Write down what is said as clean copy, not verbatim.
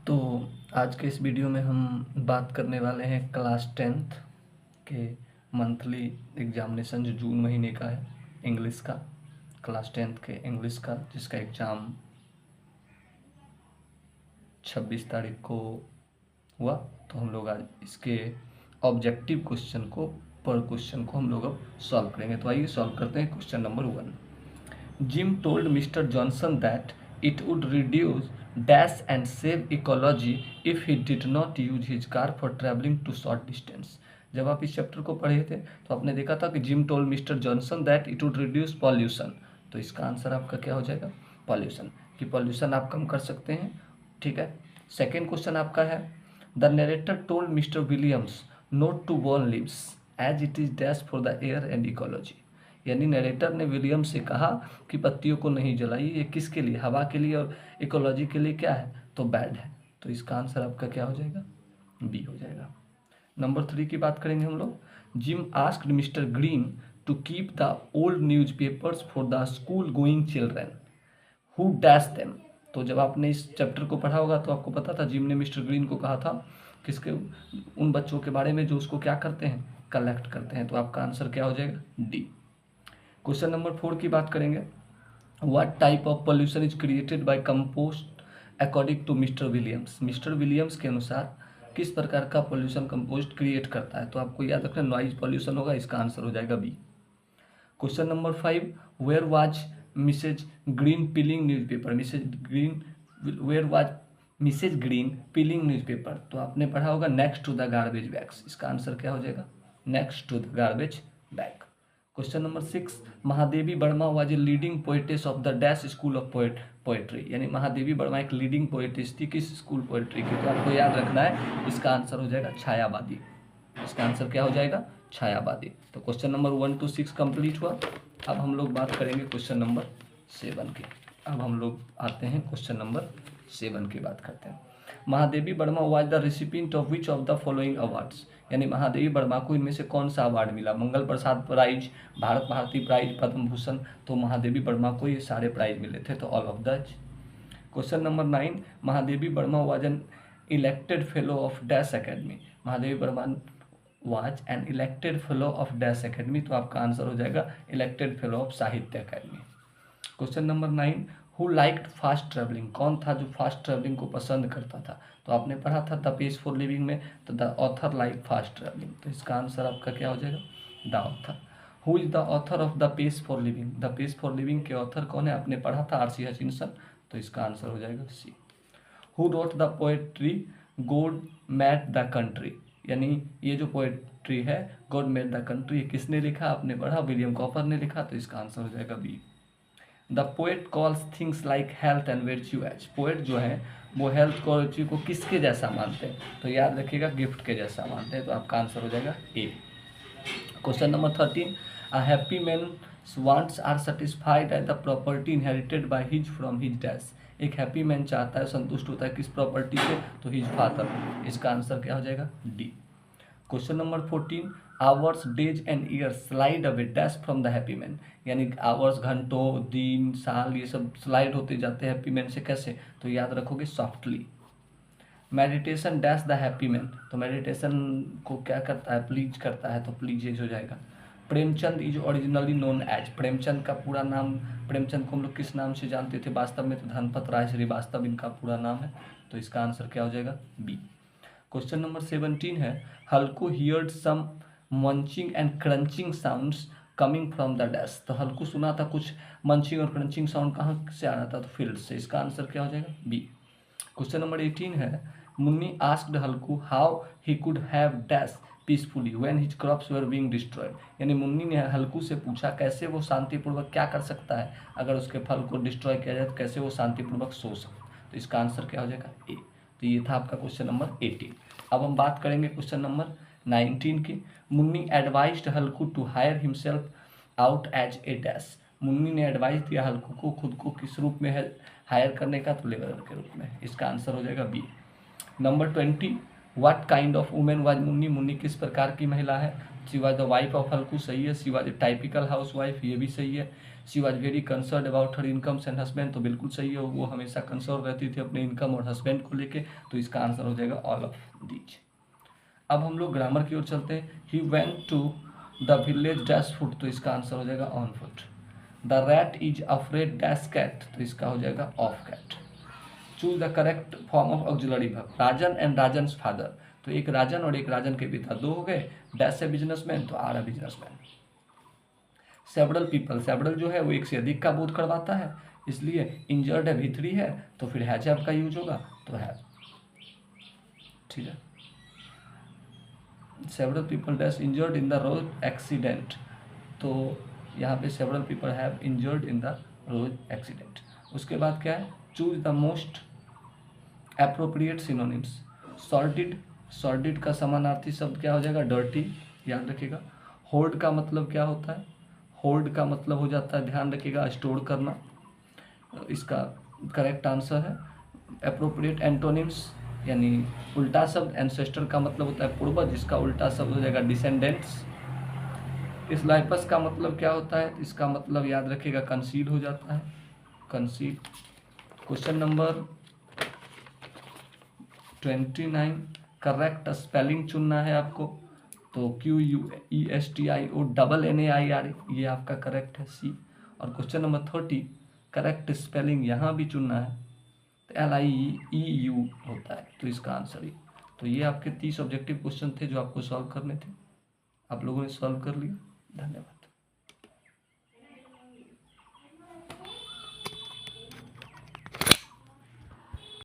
तो आज के इस वीडियो में हम बात करने वाले हैं क्लास 10th के मंथली एग्जामिनेशन जो जून महीने का है इंग्लिश का, क्लास 10th के इंग्लिश का, जिसका एग्ज़ाम 26 तारीख को हुआ। तो हम लोग आज इसके ऑब्जेक्टिव क्वेश्चन को पर क्वेश्चन को हम लोग अब सॉल्व करेंगे। तो आइए सॉल्व करते हैं। Question number 1, Jim told Mr. Johnson that it would reduce dash and save ecology if he did not use his car for traveling to short distance। जब आप इस चैप्टर को पढ़े थे तो आपने देखा था कि gym told mister Johnson that it would reduce pollution. तो इसका आंसर आपका क्या हो जाएगा? पॉल्यूशन। कि पॉल्यूशन आप कम कर सकते हैं। ठीक है। सेकेंड क्वेश्चन आपका है, the narrator told Mr Williams not to burn leaves as it is dash for the air and ecology. यानी नरेटर ने विलियम से कहा कि पत्तियों को नहीं जलाइए, ये किसके लिए? हवा के लिए और इकोलॉजी के लिए क्या है? तो बैड है। तो इसका आंसर आपका क्या हो जाएगा? बी हो जाएगा। नंबर 3 की बात करेंगे हम लोग। Jim asked Mr Green to keep the old newspapers for the school going children who dash them. तो जब आपने इस चैप्टर को पढ़ा होगा तो आपको पता था जिम ने मिस्टर ग्रीन को कहा था किसके? उन बच्चों के बारे में जो उसको क्या करते हैं? कलेक्ट करते हैं। तो आपका आंसर क्या हो जाएगा? डी। क्वेश्चन नंबर 4 की बात करेंगे। What type of pollution is created by compost according to Mr Williams. Mr Williams के अनुसार किस प्रकार का पोल्यूशन कंपोस्ट क्रिएट करता है? तो आपको याद रखना नॉइज पोल्यूशन होगा। इसका आंसर हो जाएगा B. Question number 5, where was Mrs Green peeling newspaper. Where was Mrs Green peeling newspaper. तो आपने पढ़ा होगा next to the garbage bags. इसका आंसर क्या हो जाएगा? Next to the garbage bag. Question number 6, Mahadevi Varma was a leading poetess of the dash school of poetry. यानी महादेवी वर्मा एक लीडिंग पोएटेस थी किस स्कूल पोएट्री की? तो आपको याद रखना है, इसका आंसर हो जाएगा छायावादी। इसका आंसर क्या हो जाएगा? छायावादी। तो क्वेश्चन नंबर 1 to 6 कंप्लीट हुआ। अब हम लोग बात करेंगे क्वेश्चन नंबर 7 की। अब हम लोग आते हैं क्वेश्चन नंबर 7 की बात करते हैं। Mahadevi Varma was the recipient of which of the following awards. यानी महादेवी वर्मा को इनमें से कौन सा अवार्ड मिला? मंगल प्रसाद प्राइज, भारत भारती प्राइज, पद्म भूषण। तो महादेवी वर्मा को ये सारे प्राइज मिले थे। तो all of the. Question number 9, Mahadevi Varma was an elected fellow of dash academy. Mahadevi Varma was an elected fellow of dash academy. तो आपका आंसर हो जाएगा इलेक्टेड फेलो ऑफ साहित्य academy. Question number 9, who liked fast travelling. कौन था जो फास्ट ट्रेवलिंग को पसंद करता था? तो आपने पढ़ा था द पेज फॉर लिविंग में, तो the author like fast travelling. तो इसका आंसर आपका क्या हो जाएगा? The author. Who is the author of the page for living. The page for living के ऑथर कौन है? आपने पढ़ा था आर.सी. हचिंसन। तो इसका आंसर हो जाएगा C. Who wrote the poetry God made the country. यानी ये जो पोएट्री है गॉड मेड द कंट्री, ये किसने लिखा? आपने पढ़ा विलियम कॉपर ने लिखा। तो इसका आंसर हो जाएगा B. The poet calls things like health and virtue as. Poet जो है वो हेल्थ को वर्च्यू को किसके जैसा मानते हैं? तो याद रखिएगा गिफ्ट के जैसा मानते हैं। तो आपका आंसर हो जाएगा A. Question number 13, a happy man wants are satisfied at the property inherited by his from his dash. एक हैप्पी मैन चाहता है, संतुष्ट होता है किस प्रॉपर्टी से? तो हिज फादर। इसका आंसर क्या हो जाएगा? D. Question number 14, hours days and years slide away dash from the happy man. यानी आवर्स घंटों, दिन, साल, ये सब स्लाइड होते जाते हैं हैप्पी मैन से। कैसे? तो याद रखोगे softly. Meditation dash the happy man. तो मेडिटेशन को क्या करता है? प्लीज करता है। तो प्लीजेज हो जाएगा। Premchand is originally known as. Premchand का पूरा नाम, प्रेमचंद को हम लोग किस नाम से जानते थे वास्तव में? तो धनपत राय श्रीवास्तव इनका पूरा नाम है। तो इसका आंसर क्या हो जाएगा? बी। क्वेश्चन नंबर 17 है, Halku heard some munching and crunching sounds coming from the dash. तो हल्कू सुना था कुछ मंचिंग और क्रंचिंग साउंड कहाँ से आ रहा था? तो फील्ड से। इसका आंसर क्या हो जाएगा? बी। क्वेश्चन नंबर 18 है, Munni asked Halku how he could have dash peacefully when his crops were being destroyed. यानी मुन्नी ने हल्कू से पूछा कैसे वो शांतिपूर्वक क्या कर सकता है अगर उसके फल को डिस्ट्रॉय किया जाए, तो कैसे वो शांतिपूर्वक सो सकता। तो इसका आंसर क्या हो जाएगा? ए। तो ये था आपका क्वेश्चन नंबर 18। अब हम बात करेंगे क्वेश्चन नंबर 19 की। Munni advised Halku to hire himself out as a dash. Munni ने एडवाइस दिया हल्कू को खुद को किस रूप में है हायर करने का? तो लेबरर के रूप में। इसका आंसर हो जाएगा B. Number 20, what kind of women was Munni. Munni किस प्रकार की महिला है? She was the wife of Halku, सही है। She was a typical housewife, ये भी सही है। She was very concern about her incomes and husband, तो बिल्कुल सही है, वो हमेशा कंसर्न रहती थी अपने इनकम और हस्बैंड को लेके, तो इसका आंसर हो जाएगा ऑल ऑफ दीज। अब हम लोग ग्रामर की ओर चलते हैं। He went to the village dash foot, तो इसका आंसर हो जाएगा on foot. The rat is afraid dash cat, तो इसका हो जाएगा of cat. Choose the correct form of auxiliary verb, Rajan and Rajan's father, तो एक राजन और एक राजन के पिता, दो हो गए। डैश ए बिजनेसमैन, तो are a businessman. Several people, several जो है वो एक से अधिक का बोध करवाता है, इसलिए इंजर्ड है भी 3 है, तो फिर हैज हैव का यूज होगा, तो हैव, ठीक है। Several people dash injured in the road accident, तो यहाँ पे several people have injured in the road accident. उसके बाद क्या है, choose the most appropriate synonyms. Sorted, sorted का समानार्थी शब्द क्या हो जाएगा, डर्टी, याद रखिएगा। होल्ड का मतलब क्या होता है, होल्ड का मतलब हो जाता है, ध्यान रखिएगा, स्टोर करना, इसका करेक्ट आंसर है। एप्रोप्रिएट एंटोनिम्स यानी उल्टा शब्द, एंसेस्टर का मतलब होता है पूर्वज, जिसका उल्टा शब्द हो जाएगा डिसेंडेंट्स। इस लाइपस का मतलब क्या होता है, इसका मतलब याद रखिएगा कंसीड हो जाता है, कंसीड। क्वेश्चन नंबर 29, करेक्ट स्पेलिंग चुनना है आपको, तो QUESTIONNAIR, ये आपका करेक्ट है, सी। और क्वेश्चन नंबर 30, करेक्ट स्पेलिंग यहाँ भी चुनना है, तो LIEU होता है, तो इसका आंसर ही। तो ये आपके 30 ऑब्जेक्टिव क्वेश्चन थे जो आपको सॉल्व करने थे, आप लोगों ने सॉल्व कर लिया, धन्यवाद।